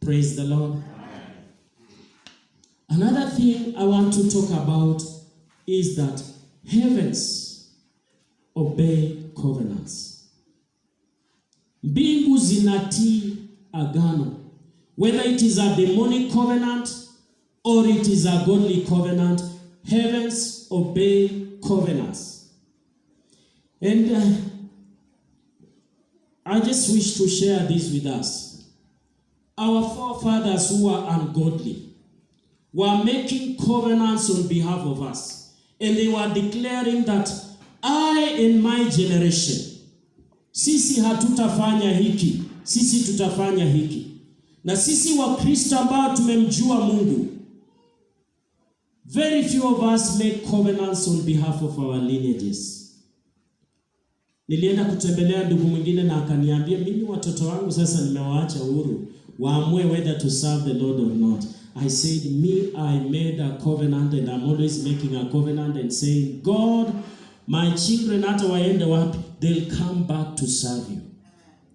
Praise the Lord. Another thing I want to talk about is that heavens obey covenants. Mbingu zinatii agano. Whether it is a demonic covenant or it is a godly covenant, heavens obey covenants. And I just wish to share this with us. Our forefathers who were ungodly were making covenants on behalf of us. And they were declaring that I and my generation, sisi hatutafanya hiki, sisi tutafanya hiki. Na sisi wa Kristo ambao tumemjua Mungu, very few of us make covenants on behalf of our lineages. Nilienda kutembelea ndugu mwingine na akaniambia, mimi watoto wangu sasa nimewaacha huru waamue whether to serve the Lord or not. I said, I made a covenant, and I'm always making a covenant and saying, God, my children hata waende wapi, they'll come back to serve you.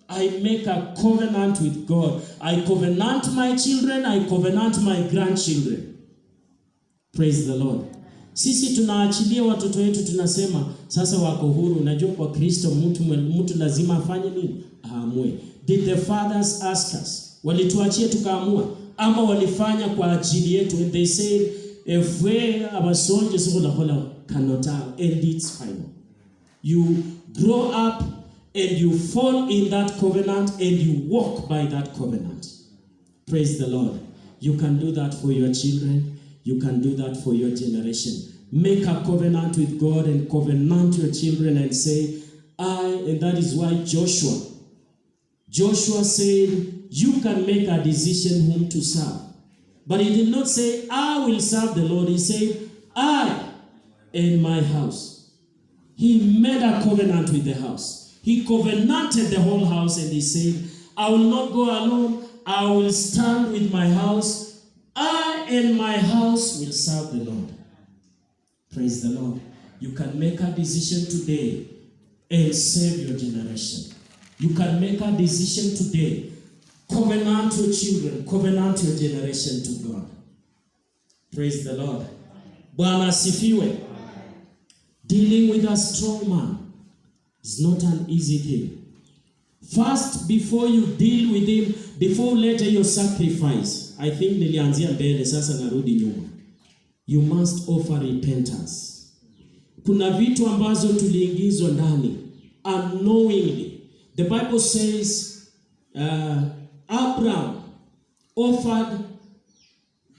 I make a covenant with God. I covenant my children, I covenant my grandchildren. Praise the Lord. Sisi tunaachilia watoto wetu, tunasema sasa wako huru. Unajua kwa Kristo mtu lazima afanye nini? Aamue. Did the fathers ask us? Walituachia tukaamua ama walifanya kwa ajili yetu? And they said, if we abasonje sokola kanota, and it's final. You grow up and you fall in that covenant and you walk by that covenant. Praise the Lord. You can do that for your children. You can do that for your generation. Make a covenant with God and covenant your children and say, and that is why Joshua said, you can make a decision whom to serve. But he did not say, I will serve the Lord. He said, I and my house. He made a covenant with the house. He covenanted the whole house and he said, I will not go alone. I will stand with my house. I and my house will serve the Lord. Praise the Lord. You can make a decision today and save your generation. You can make a decision today. Covenant your children. Covenant your generation to God. Praise the Lord. Bwana asifiwe. Dealing with a strong man is not an easy thing. First, before you deal with him, before later your sacrifice. I think nilianzia mbele, sasa narudi nyuma. You must offer repentance. Kuna vitu ambazo tuliingizwa ndani unknowingly. The Bible says Abraham offered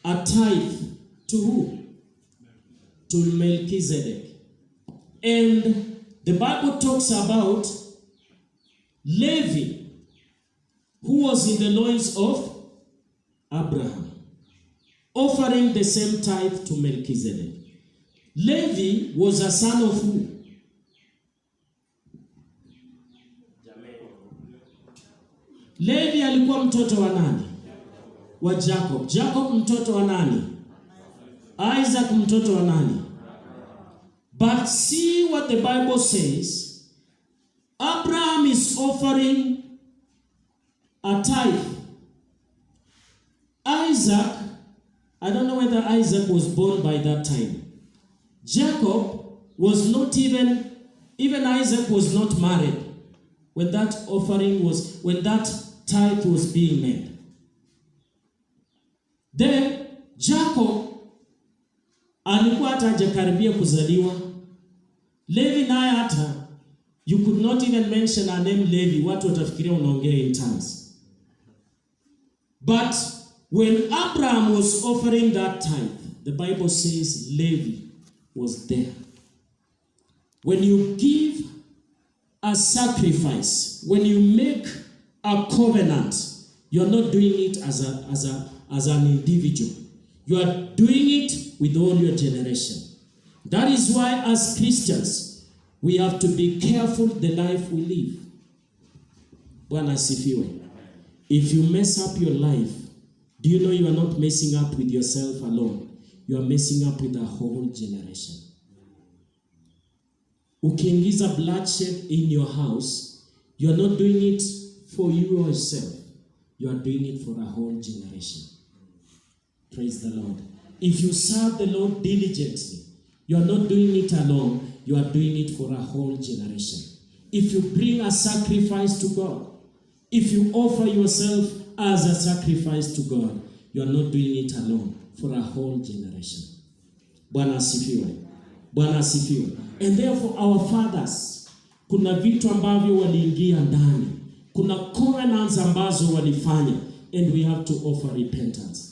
a tithe to who? To Melchizedek. And the Bible talks about Levi, who was in the loins of Abraham, offering the same tithe to Melchizedek. Levi was a son of who? Levi alikuwa mtoto wa nani? Wa Jacob. Jacob mtoto wa nani? Isaac mtoto wa nani? But see what the Bible says. Abraham is offering a tithe. Isaac, I don't know whether Isaac was born by that time. Jacob was not even Isaac was not married when that tithe was being made. Then Jacob alikuwa hata hajakaribia kuzaliwa. Levi naye hata, you could not even mention a name Levi, watu watafikiria unaongea in tongues. But when Abraham was offering that tithe, the Bible says Levi was there. When you give a sacrifice, when you make a covenant, you're not doing it as an individual. You are doing it with all your generation. That is why as Christians, we have to be careful the life we live. Bwana asifiwe. If you mess up your life, do you know you are not messing up with yourself alone? You are messing up with a whole generation. Ukiingiza bloodshed in your house, you are not doing it for you yourself. you are doing it for a whole generation. Praise the Lord. If you serve the Lord diligently, you are not doing it alone, you are doing it for a whole generation. If you bring a sacrifice to God, if you offer yourself as a sacrifice to God, you are not doing it alone, for a whole generation. Bwana asifiwe. Bwana asifiwe. And therefore our fathers, kuna vitu ambavyo waliingia ndani. Kuna covenants ambazo walifanya, and we have to offer repentance.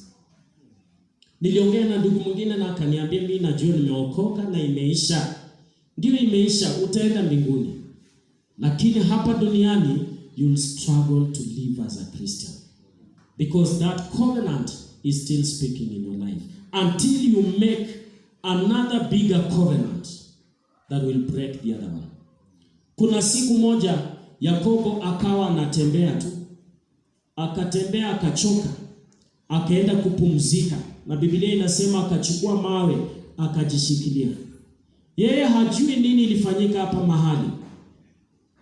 Niliongea na ndugu mwingine na akaniambia, mimi najua nimeokoka na imeisha. Ndio imeisha, utaenda mbinguni. Lakini hapa duniani you'll struggle to live as a Christian, because that covenant is still speaking in your life until you make another bigger covenant that will break the other one. Kuna siku moja Yakobo akawa anatembea tu, akatembea akachoka, akaenda kupumzika, na Biblia inasema akachukua mawe akajishikilia. Yeye hajui nini ilifanyika hapa mahali.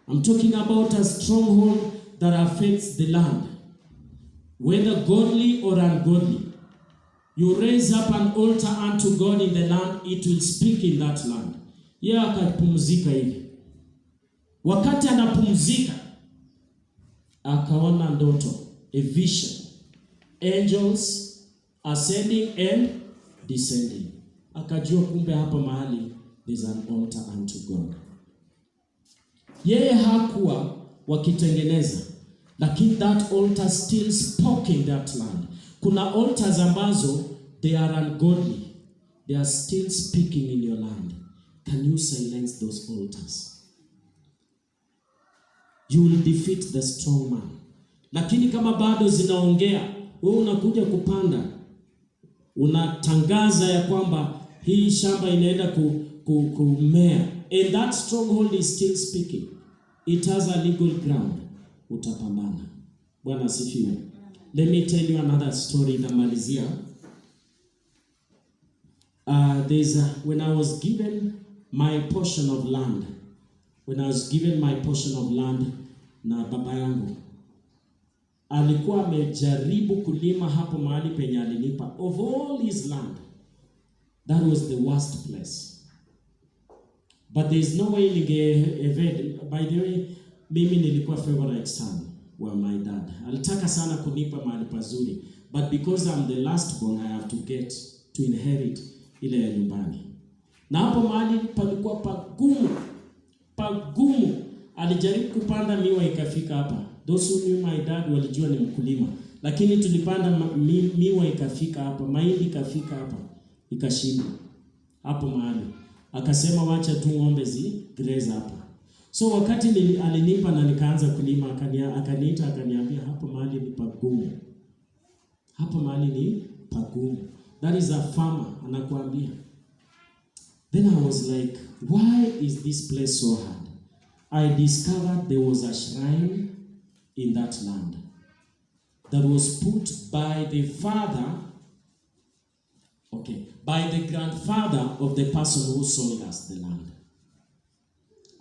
I'm talking about a stronghold that affects the land, whether godly or ungodly. You raise up an altar unto God in the land, it will speak in that land. Yeye akapumzika hivi. Wakati anapumzika, akaona ndoto, a vision. Angels ascending and descending. Akajua kumbe hapa mahali there's an altar unto God. Yeye hakuwa wakitengeneza, lakini that altar still spoke in that land. Kuna altars ambazo they are ungodly, they are still speaking in your land. Can you silence those altars? You will defeat the strong man. Lakini kama bado zinaongea, wewe unakuja kupanda, unatangaza ya kwamba hii shamba inaenda kumea, and that stronghold is still speaking, it has a legal ground, utapambana. Bwana asifiwe. Let me tell you another story na malizia. When I was given my portion of land, na baba yangu alikuwa amejaribu kulima hapo mahali penye alinipa. Of all his land, that was the worst place. But there is no way evade. By the way, mimi nilikuwa favorite son wa my dad. Alitaka sana kunipa mahali pazuri, but because I'm the last born, I have to inherit ile ya nyumbani. Na hapo mahali palikuwa pagumu. Alijaribu kupanda miwa ikafika hapa. Those who knew my dad walijua ni mkulima. Lakini tulipanda miwa ikafika hapa, mahindi ikafika hapa, ikashindwa hapo mahali. Akasema wacha tu ng'ombe graze hapa. So wakati alinipa na nikaanza kulima, akaniita akaniambia hapo mahali ni pagumu. Hapo mahali ni pagumu. That is a farmer anakuambia. Then I was like, why is this place so hard? I discovered there was a shrine in that land that was put by the grandfather of the person who sold us the land.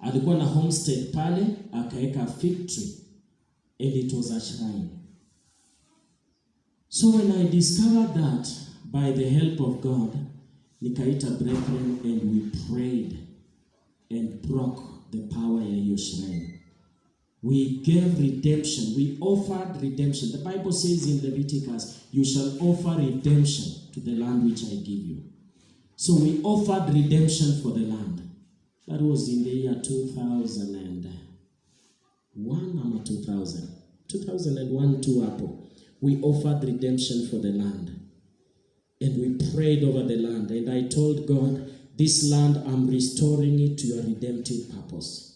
Alikuwa na homestead pale, akaeka fig tree, and it was a shrine. So when I discovered that, by the help of God, nikaita brethren and we prayed and broke the power ya hiyo shrine. We gave redemption. We offered redemption. The Bible says in Leviticus, you shall offer redemption to the land which I give you. So we offered redemption for the land. That was in the year 2001 or 2000. 2001 to hapo. We offered redemption for the land. And we prayed over the land. And I told God, this land, I'm restoring it to your redemptive purpose.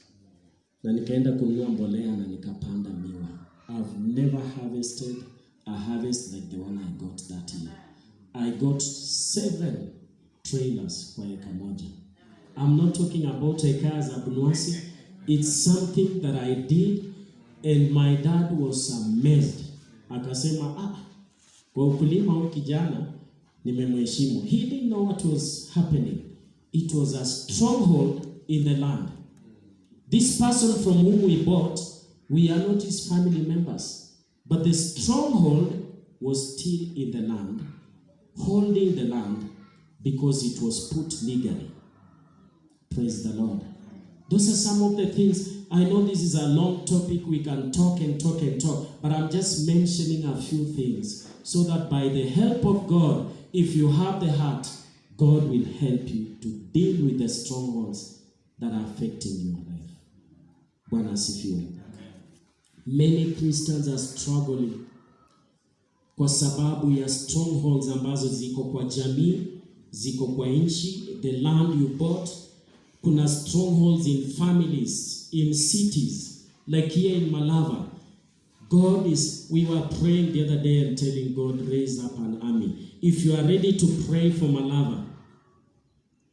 Na nikaenda kununua mbolea na nikapanda miwa. I've never harvested a harvest like the one I got that year. I got 7 trailers kwa eka moja. I'm not talking about eka za Bunuasi. It's something that I did, and my dad was amazed. Akasema, kwa ukulima huyu kijana nimemheshimu. He didn't know what was happening. It was a stronghold in the land. This person from whom we bought, we are not his family members. But the stronghold was still in the land, holding the land because it was put legally. Praise the Lord. Those are some of the things. I know this is a long topic. We can talk and talk and talk. But I'm just mentioning a few things so that by the help of God, if you have the heart, God will help you to deal with the strongholds that are affecting your life. Bwana asifiwe. Many Christians are struggling kwa sababu ya strongholds ambazo ziko kwa jamii, ziko kwa nchi, the land you bought. Kuna strongholds in families, in cities, like here in Malava. We were praying the other day and telling God, raise up an army. If you are ready to pray for Malava,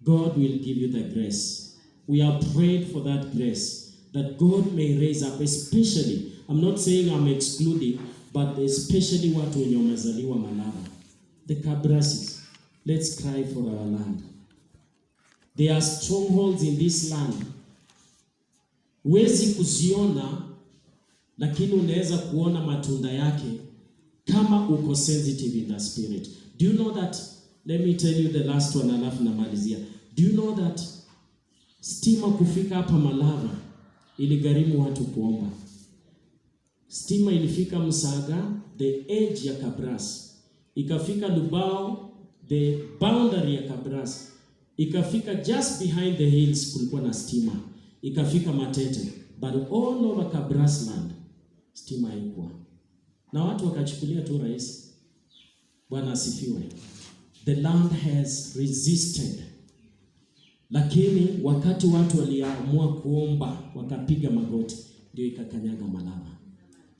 God will give you the grace. We are praying for that grace, that God may raise up, especially, I'm not saying I'm excluding, but especially watu wenye wamezaliwa Malava. The Kabrasis. Let's cry for our land. There are strongholds in this land. Huwezi kuziona, lakini unaweza kuona matunda yake kama uko sensitive in the spirit. Do you know that? Let me tell you the last one, alafu namalizia. Do you know that stima kufika hapa Malava iligharimu watu kuomba? Stima ilifika Msaga, the edge ya Kabras. Ikafika Lubao, the boundary ya Kabras. Ikafika just behind the hills kulikuwa na stima. Ikafika Matete. But all over Kabras land, stima haikuwa. Na watu wakachukulia tu rahisi. Bwana asifiwe. The land has resisted. Lakini wakati watu waliamua kuomba, wakapiga magoti, ndio ikakanyaga Malava.